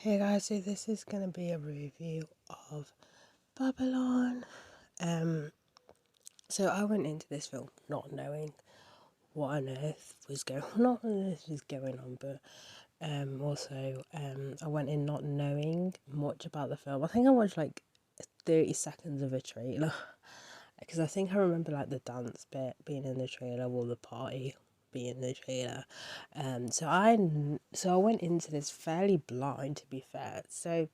Hey guys, so this is gonna be a review of Babylon. Um, so I went into this film not knowing what on earth was going not on earth was going on, but I went in not knowing much about the film. I think I watched like 30 seconds of a trailer because I think I remember like the dance bit being in the trailer or the party being in the trailer. So I went into this fairly blind, to be fair. So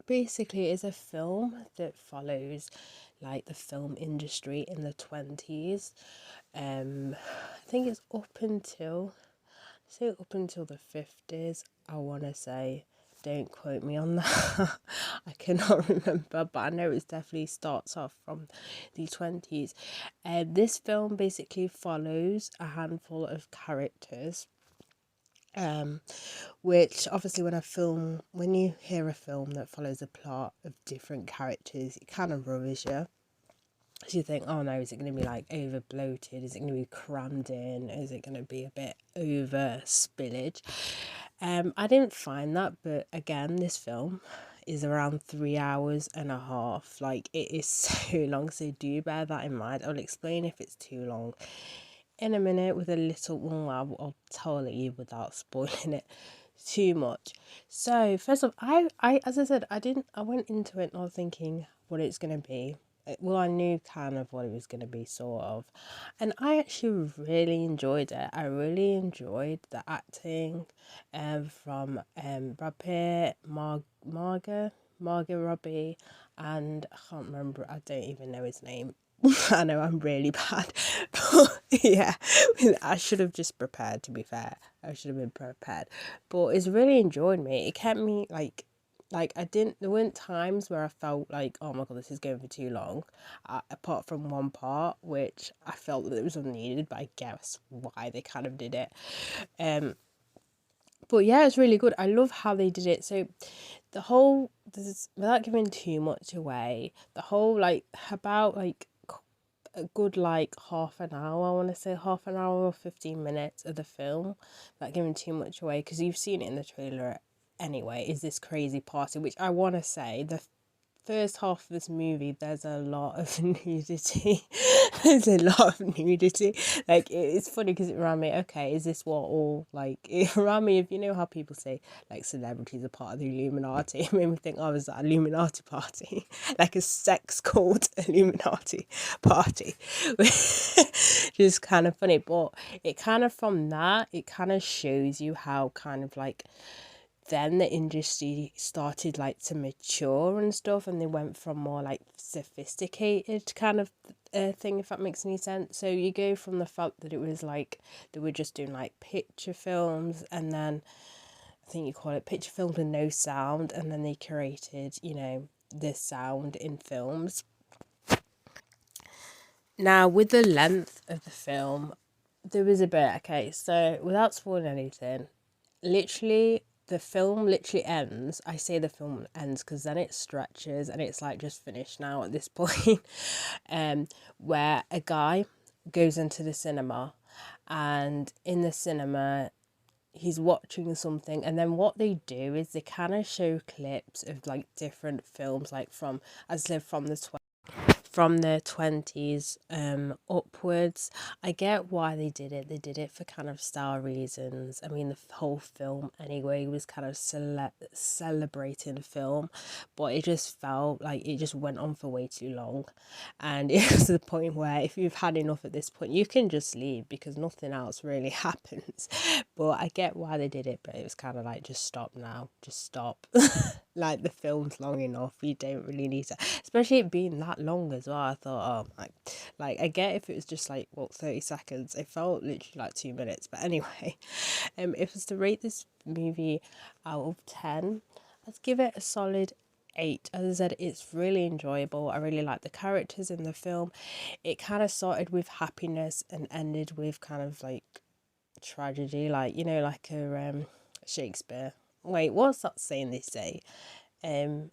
basically it's a film that follows like the film industry in the 20s. I think it's up until the 50s, I want to say. Don't quote me on that. I cannot remember, but I know it definitely starts off from the 20s. This film basically follows a handful of characters, um, which obviously when you hear a film that follows a plot of different characters, it kind of rubbish you. So you think, oh no, is it going to be like over bloated? Is it going to be crammed in? Is it going to be a bit over spillage? I didn't find that, but again, this film is around 3 hours and a half. Like, it is so long, so do bear that in mind. I'll explain if it's too long in a minute with a little, well, I'll tell you without spoiling it too much. So first of all, I as I said, I went into it not thinking what it's gonna be. Well, I knew kind of what it was gonna be, sort of, and I actually really enjoyed it. I really enjoyed the acting, from Brad Pitt, Margot Robbie, and I can't remember. I don't even know his name. I know I'm really bad, but yeah, I should have just prepared. To be fair, I should have been prepared. But it's really enjoyed me. It kept me like I didn't. There weren't times where I felt like, oh my god, this is going for too long. Apart from one part, which I felt that it was unneeded, but I guess why they kind of did it. Um, but yeah, it's really good. I love how they did it. So the whole this without giving too much away, the whole like about like a good like half an hour, I want to say half an hour or 15 minutes of the film, without giving too much away, because you've seen it in the trailer anyway, is this crazy party, which I want to say the first half of this movie, there's a lot of nudity. There's a lot of nudity. Like, it's funny because it reminded me, okay, is this what all, like, it reminded me of, you know how people say, like, celebrities are part of the Illuminati? It made me think I was at an Illuminati party, like a sex cult Illuminati party. Just kind of funny. But it kind of, from that, it kind of shows you how kind of like then the industry started like to mature and stuff, and they went from more like sophisticated kind of thing, if that makes any sense. So you go from the fact that it was like they were just doing like picture films, and then I think you call it picture films with no sound, and then they created, you know, the sound in films. Now with the length of the film, there was a bit, okay, so without spoiling anything, literally the film literally ends. I say the film ends because then it stretches and it's like just finished now at this point. Where a guy goes into the cinema, and in the cinema he's watching something, and then what they do is they kind of show clips of like different films, like from, as I said, from the 20s upwards. I get why they did it. They did it for kind of style reasons. I mean, the whole film anyway was kind of celebrating film, but it just felt like it just went on for way too long, and it was to the point where if you've had enough at this point, you can just leave because nothing else really happens. But I get why they did it, but it was kind of like, just stop now, just stop. Like, the film's long enough, you don't really need to, especially it being that long as well. I thought, oh my, like, I get if it was just like, what, 30 seconds, it felt literally like 2 minutes. But anyway, if I was to rate this movie out of 10, I'd give it a solid 8. As I said, it's really enjoyable. I really like the characters in the film. It kind of started with happiness and ended with kind of like tragedy, like, you know, like a Shakespeare. Wait, what's that saying they say? Um,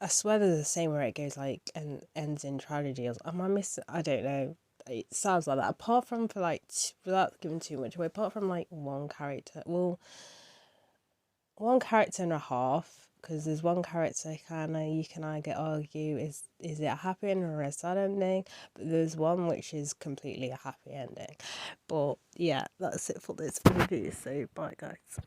I swear there's a saying where it goes like and ends in tragedy. Or, am I missing? I don't know. It sounds like that. Apart from for like without giving too much away, apart from like one character. Well, one character and a half, because there's one character you can argue is it a happy ending or a sad ending, but there's one which is completely a happy ending. But yeah, that's it for this review, so bye guys.